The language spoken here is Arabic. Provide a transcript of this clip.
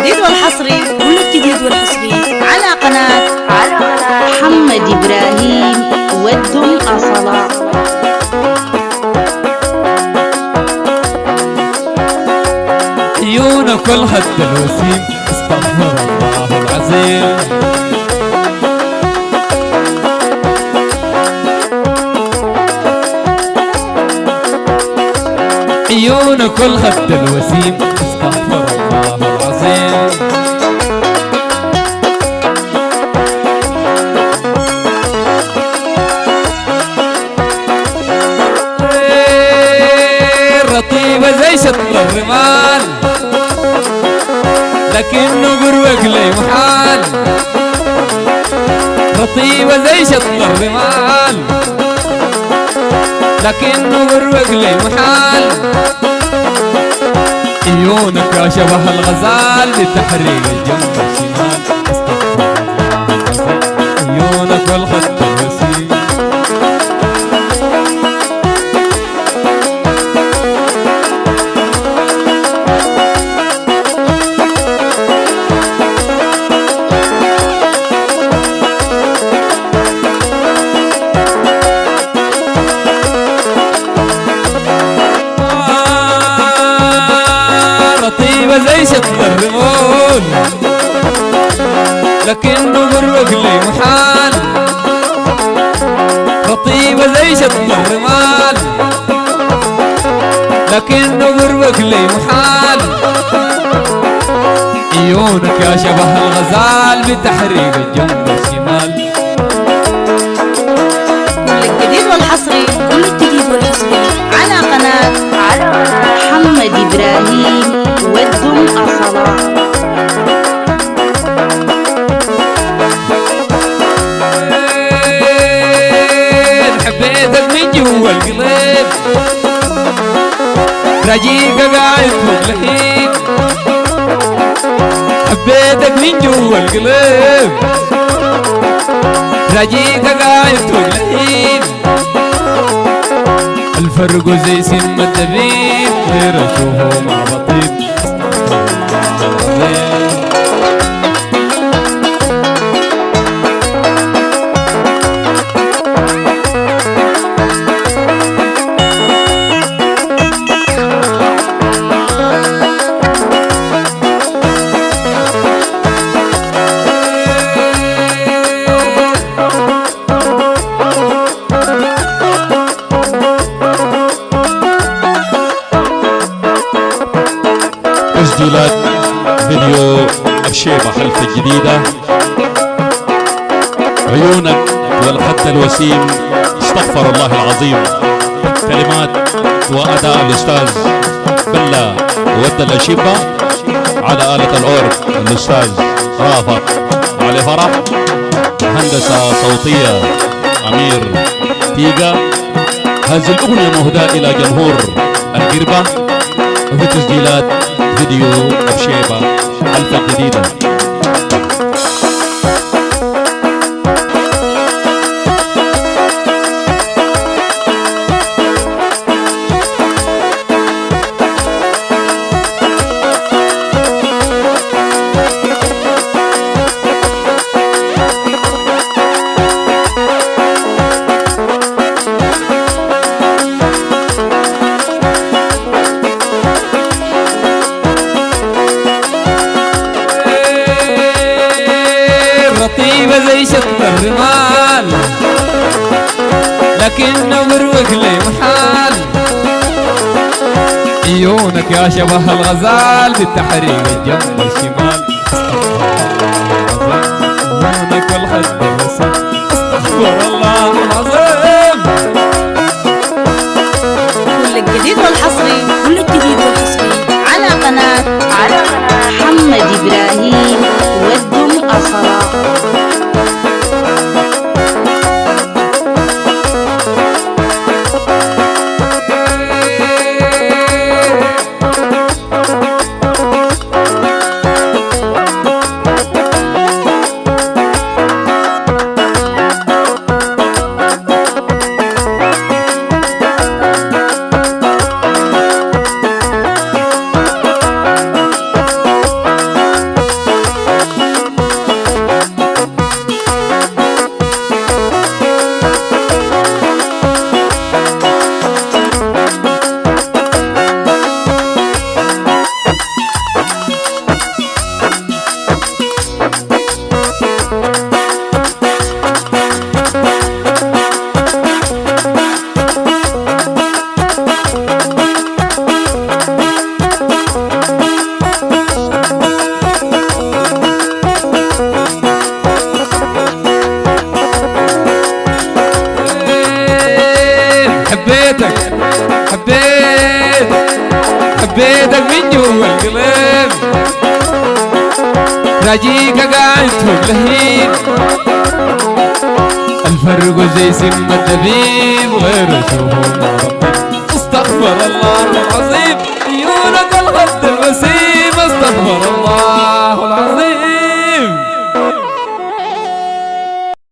الجديد والحصري، كل الجديد والحصري على قناة محمد إبراهيم ودم أصلا. عيونك والخد الوسيم استغفر الله العظيم. عيونك والخد الوسيم استغفر الله العظيم. رطيبة زي شطل الرمال لكنه قروك لي محال. رطيبة زي شطل الرمال لكنه قروك لي محال. عيونك يا شبه الغزال بتحريق الجنب الشمال. عيونك والخد الوسيم. زي شطل الرمول لكنه قروك لي محال. رطيبة زي شطل الرمال لكنه قروك لي محال. عيونك يا شبه الغزال بتحريق الجنب الشمال. كل الجديد والحصري، كل الجديد والحصري على قناة محمد إبراهيم ودم أصلا. حبيتك من جوا القلب راجيك قاعد فوق لهيب. حبيتك من جوا القلب راجيك قاعد فوق لهيب. الفرق زي سم الدبيب غير اشوفه مع بطيب. تسجيلات فيديو بشيبة حلفة جديدة. عيونك والخد الوسيم استغفر الله العظيم. كلمات وأداء الأستاذ بلا ود الشيبة على آلة الأورج الأستاذ رافق علي فرح. هندسة صوتية أمير تيجا. هذه الأغنية مهداة إلى جمهور القربة وفي تسجيلات فيديو بشيبة حلفة جديدة. رطيبة زي شطل الرمال لكنه قروك لي محال. عيونك يا شبه الغزال بالتحريق الجنب الشمال. عيونك والخد الوسيم استغفر الله العظيم. كل الجديد والحصري، كل الجديد والحصري على قناة محمد إبراهيم ودم أصلا. جوا القلب راجيك قاعد تبلهين الفرق زي سم الدبيب غير شوفهم استغفر الله العظيم عيونك الغدة